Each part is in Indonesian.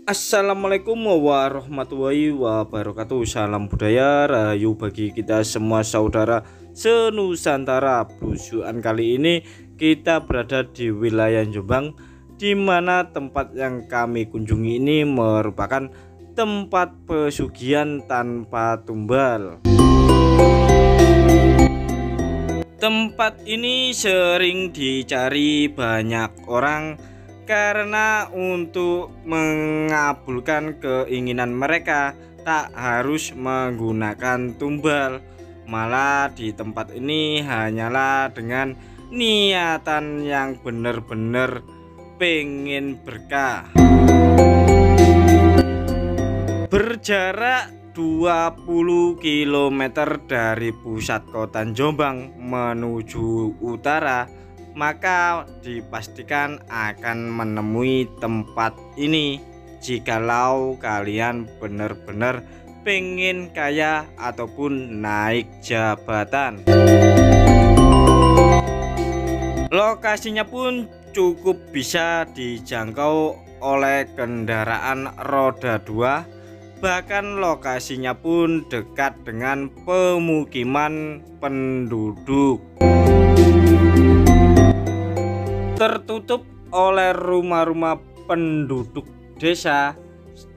Assalamualaikum warahmatullahi wabarakatuh. Salam budaya rahayu bagi kita semua saudara senusantara. Belusuan kali ini kita berada di wilayah Jombang, di mana tempat yang kami kunjungi ini merupakan tempat pesugihan tanpa tumbal. Tempat ini sering dicari banyak orang karena untuk mengabulkan keinginan mereka tak harus menggunakan tumbal. Malah di tempat ini hanyalah dengan niatan yang benar-benar pengen berkah. Berjarak 20 km dari pusat kota Jombang menuju utara, maka dipastikan akan menemui tempat ini jikalau kalian benar-benar pengen kaya ataupun naik jabatan. Lokasinya pun cukup bisa dijangkau oleh kendaraan roda 2, bahkan lokasinya pun dekat dengan pemukiman penduduk. Tertutup oleh rumah-rumah penduduk desa.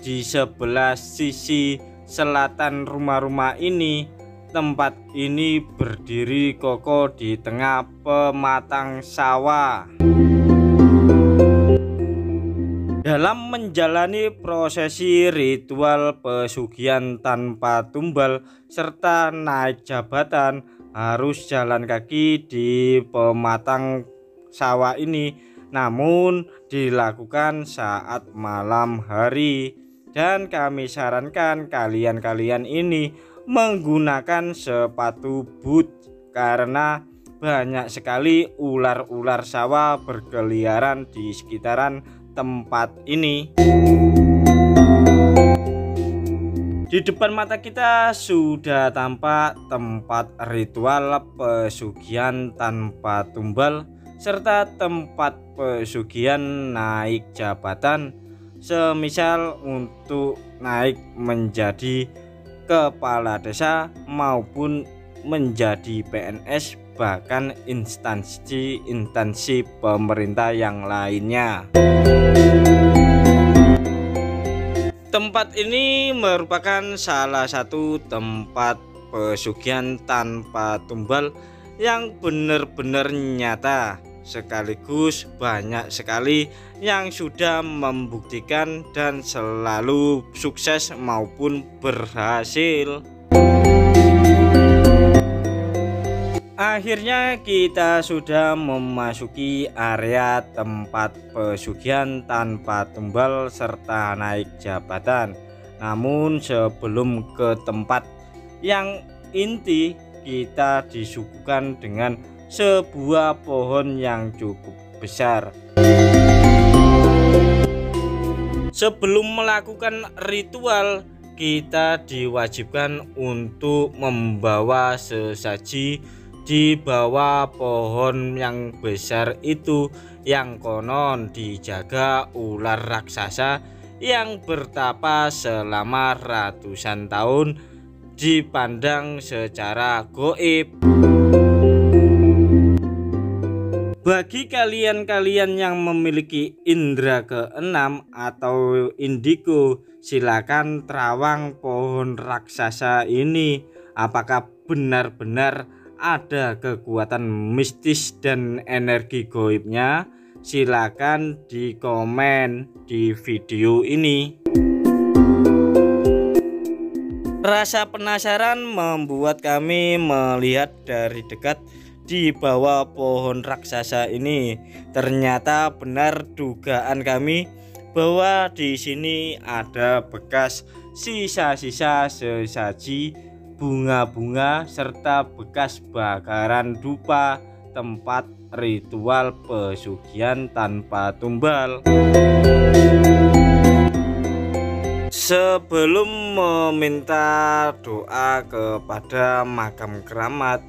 Di sebelah sisi selatan rumah-rumah ini, tempat ini berdiri kokoh di tengah pematang sawah. Dalam menjalani prosesi ritual pesugihan tanpa tumbal serta naik jabatan, harus jalan kaki di pematang sawah ini, namun dilakukan saat malam hari, dan kami sarankan kalian ini menggunakan sepatu boot karena banyak sekali ular-ular sawah berkeliaran di sekitaran tempat ini. Di depan mata kita sudah tampak tempat ritual pesugihan tanpa tumbal serta tempat pesugihan naik jabatan, semisal untuk naik menjadi kepala desa maupun menjadi PNS, bahkan instansi pemerintah yang lainnya. Tempat ini merupakan salah satu tempat pesugihan tanpa tumbal yang benar-benar nyata, sekaligus banyak sekali yang sudah membuktikan dan selalu sukses maupun berhasil. Akhirnya kita sudah memasuki area tempat pesugihan tanpa tumbal serta naik jabatan. Namun sebelum ke tempat yang inti, kita disuguhkan dengan sebuah pohon yang cukup besar. Sebelum melakukan ritual, kita diwajibkan untuk membawa sesaji di bawah pohon yang besar itu, yang konon dijaga ular raksasa yang bertapa selama ratusan tahun, dipandang secara goib. Bagi kalian yang memiliki indera keenam atau indigo, silakan terawang pohon raksasa ini. Apakah benar-benar ada kekuatan mistis dan energi goibnya? Silakan di komen di video ini. Rasa penasaran membuat kami melihat dari dekat di bawah pohon raksasa ini. Ternyata benar dugaan kami bahwa di sini ada bekas sisa-sisa sesaji, bunga-bunga, serta bekas bakaran dupa tempat ritual pesugihan tanpa tumbal. Sebelum meminta doa kepada makam keramat,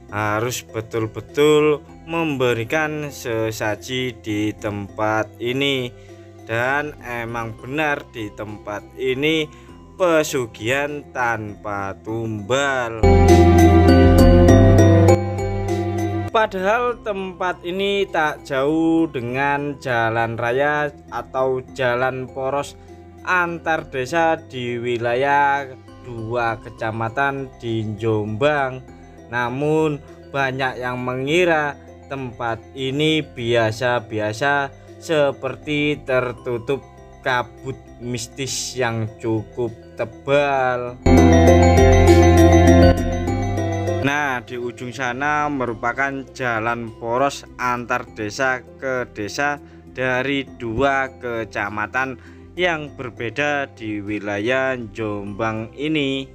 harus betul-betul memberikan sesaji di tempat ini. Dan emang benar di tempat ini pesugihan tanpa tumbal. Padahal tempat ini tak jauh dengan jalan raya atau jalan poros antar desa di wilayah 2 kecamatan di Jombang. Namun banyak yang mengira tempat ini biasa-biasa, seperti tertutup kabut mistis yang cukup tebal. Nah, di ujung sana merupakan jalan poros antar desa ke desa dari 2 kecamatan yang berbeda di wilayah Jombang ini.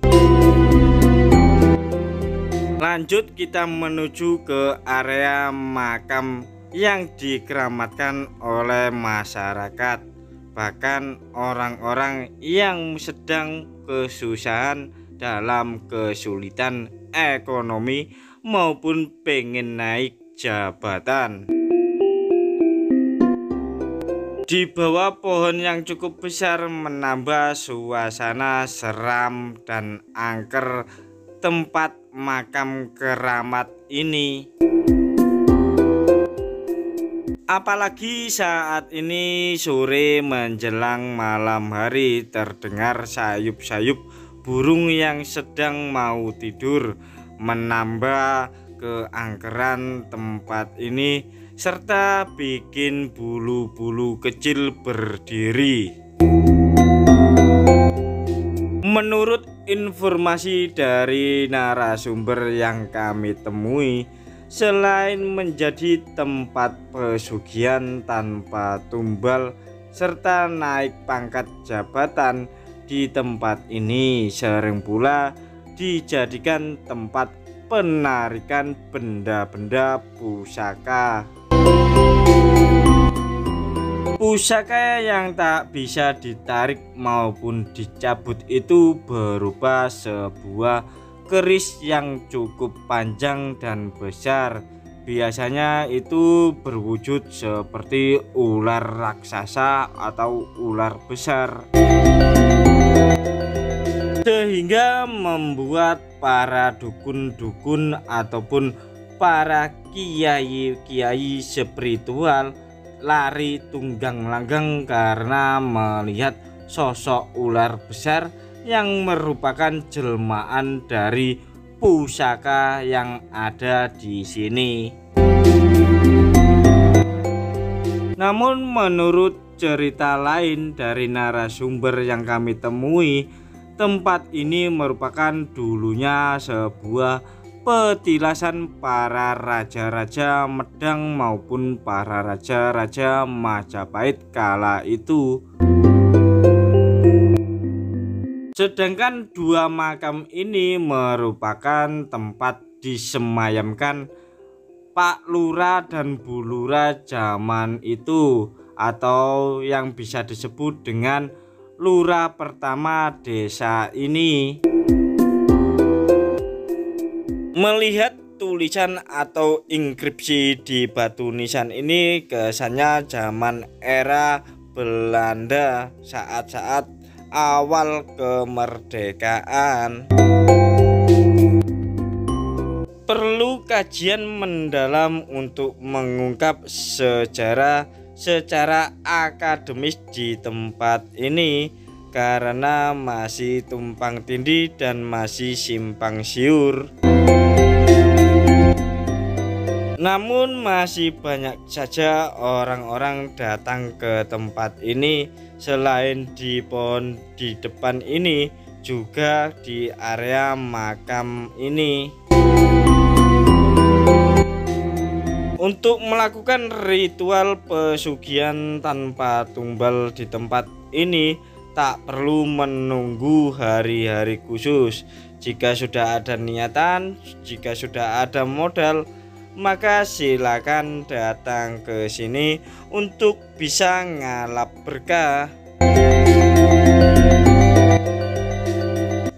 Lanjut, kita menuju ke area makam yang dikeramatkan oleh masyarakat, bahkan orang-orang yang sedang kesusahan dalam kesulitan ekonomi maupun pengen naik jabatan. Di bawah pohon yang cukup besar menambah suasana seram dan angker tempat makam keramat ini. Apalagi saat ini sore menjelang malam hari, terdengar sayup-sayup burung yang sedang mau tidur, menambah keangkeran tempat ini serta bikin bulu-bulu kecil berdiri. Menurut informasi dari narasumber yang kami temui, selain menjadi tempat pesugihan tanpa tumbal serta naik pangkat jabatan, di tempat ini sering pula dijadikan tempat penarikan benda-benda pusaka. Pusaka yang tak bisa ditarik maupun dicabut itu berupa sebuah keris yang cukup panjang dan besar. Biasanya itu berwujud seperti ular raksasa atau ular besar, sehingga membuat para dukun-dukun ataupun para kiai-kiai spiritual lari tunggang langgang karena melihat sosok ular besar yang merupakan jelmaan dari pusaka yang ada di sini. Namun menurut cerita lain dari narasumber yang kami temui, tempat ini merupakan dulunya sebuah petilasan para raja-raja Medang maupun para raja-raja Majapahit kala itu. Sedangkan 2 makam ini merupakan tempat disemayamkan Pak Lurah dan Bu Lurah zaman itu, atau yang bisa disebut dengan lurah pertama desa ini. Melihat tulisan atau inskripsi di batu nisan ini, kesannya zaman era Belanda saat-saat awal kemerdekaan. Perlu kajian mendalam untuk mengungkap sejarah secara akademis di tempat ini, karena masih tumpang tindih dan masih simpang siur. Namun masih banyak saja orang-orang datang ke tempat ini. Selain di pohon di depan ini, juga di area makam ini, untuk melakukan ritual pesugihan tanpa tumbal. Di tempat ini tak perlu menunggu hari-hari khusus. Jika sudah ada niatan, jika sudah ada modal, maka silakan datang ke sini untuk bisa ngalap berkah.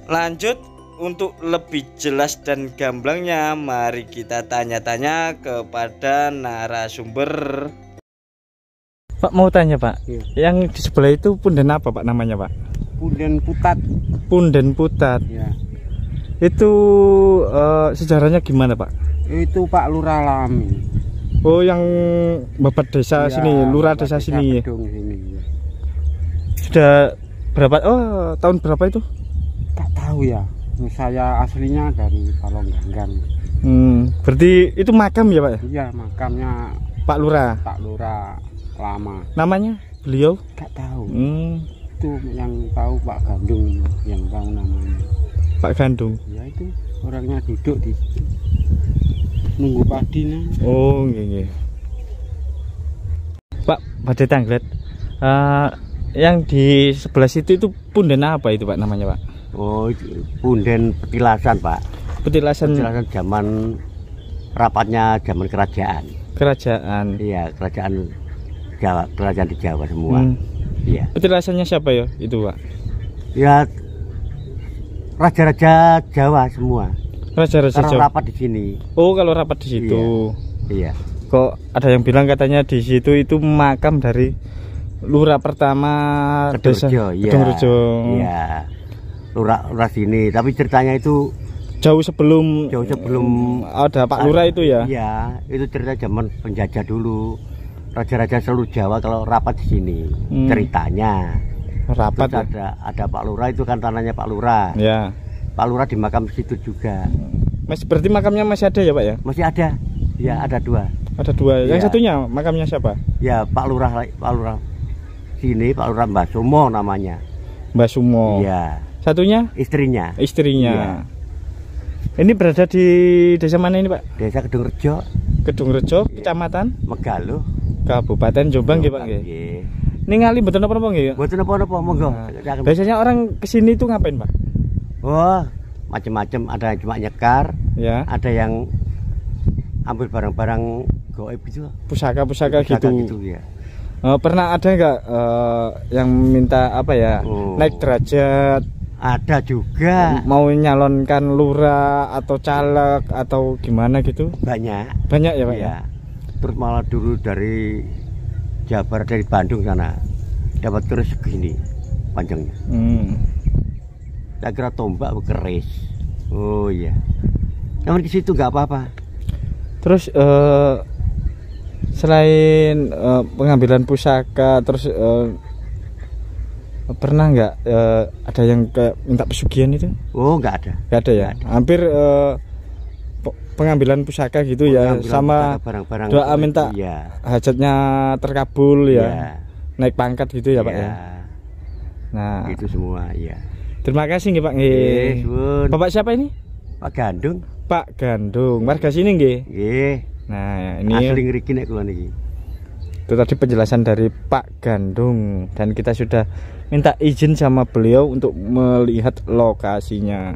Lanjut, untuk lebih jelas dan gamblangnya, mari kita tanya-tanya kepada narasumber. Pak mau tanya Pak, Iya. yang di sebelah itu punden apa Pak namanya Pak? Punden Putat. Punden Putat. Ya. Itu sejarahnya gimana Pak? Itu Pak Lurah Lami. Oh yang babat desa Ya, sini, lurah Bapak desa sini. Bedong sini. Ya. Sudah berapa? Oh tahun berapa itu? Tak tahu ya. Saya aslinya dari Palongganggang. Berarti itu makam ya Pak ya? Iya, makamnya Pak Lurah. Pak Lurah Lama. Namanya beliau? Tak tahu. Hmm, Itu yang tahu Pak Gandung, yang tahu namanya. Pak Gandung. Ya itu orangnya duduk di situ. Nunggu padi nih. Oh nggih. Pak Badhe Tangglet. Yang di sebelah situ itu punden apa itu Pak namanya Pak? Oh, punden petilasan Pak. Petilasan Petilasan zaman rapatnya zaman kerajaan. kerajaan. Iya, kerajaan Jawa, kerajaan di Jawa semua. Iya. Petilasannya siapa ya itu Pak? Ya raja-raja Jawa semua. Raja-raja Karena Jawa. rapat di sini. Oh kalau rapat di situ. Iya. Kok ada yang bilang katanya di situ itu makam dari lurah pertama desa Kedungrejo, iya. Kedungrejo. Iya. Lurah sini, tapi ceritanya itu Jauh sebelum ada Pak Lurah itu ya. Iya, itu cerita zaman penjajah dulu. Raja-raja seluruh Jawa kalau rapat di sini ceritanya. Rapat Terus ada Pak Lurah, itu kan tanahnya Pak Lurah. ya. Pak Lurah di makam situ juga. Mas berarti makamnya masih ada ya Pak ya? Masih ada. Ya, ada dua. Ada dua. Yang Iya. satunya makamnya siapa? Ya, Pak Lurah sini, Pak Lurah Mbah Sumo namanya. Mbak Sumo. Iya. Satunya Istrinya. istrinya. Iya. Ini berada di desa mana ini Pak? Desa Kedungrejo, Kedungrejo, Iya. Kecamatan Megaluh, Kabupaten Jombang nggih Pak nggih. Nggih. Ningali mboten napa-napa nggih. Mboten napa-napa, monggo. Biasanya orang kesini tuh ngapain Pak? Oh, macam-macam, ada yang cuma nyekar, Ya, ada yang ambil barang-barang goib gitu. pusaka-pusaka Pusaka gitu. ya. Pernah ada nggak yang minta apa ya, Oh. naik derajat, Ada juga. mau nyalonkan lurah atau caleg atau gimana gitu? Banyak. Banyak ya Pak ya? Ya. Terus malah dulu dari Jawa Barat, dari Bandung sana dapat terus segini panjangnya. Saya kira tombak keris. Oh iya. Namun di situ nggak apa-apa. Terus selain pengambilan pusaka, terus pernah nggak ada yang kayak minta pesugihan itu? Oh, nggak ada. Nggak ada ya? Nggak ada. Hampir pengambilan pusaka gitu ya, Pengambilan sama barang-barang doa minta iya. hajatnya terkabul ya, Iya. naik pangkat gitu ya Pak Iya. ya. Nah, Itu semua, iya. terima kasih nggih Pak nggih. Sun. Bapak siapa ini? Pak Gandung. Pak Gandung, warga sini nggih. Nggih. Nah, ini Asli ngriki nek kula niki. itu tadi penjelasan dari Pak Gandung, dan kita sudah minta izin sama beliau untuk melihat lokasinya.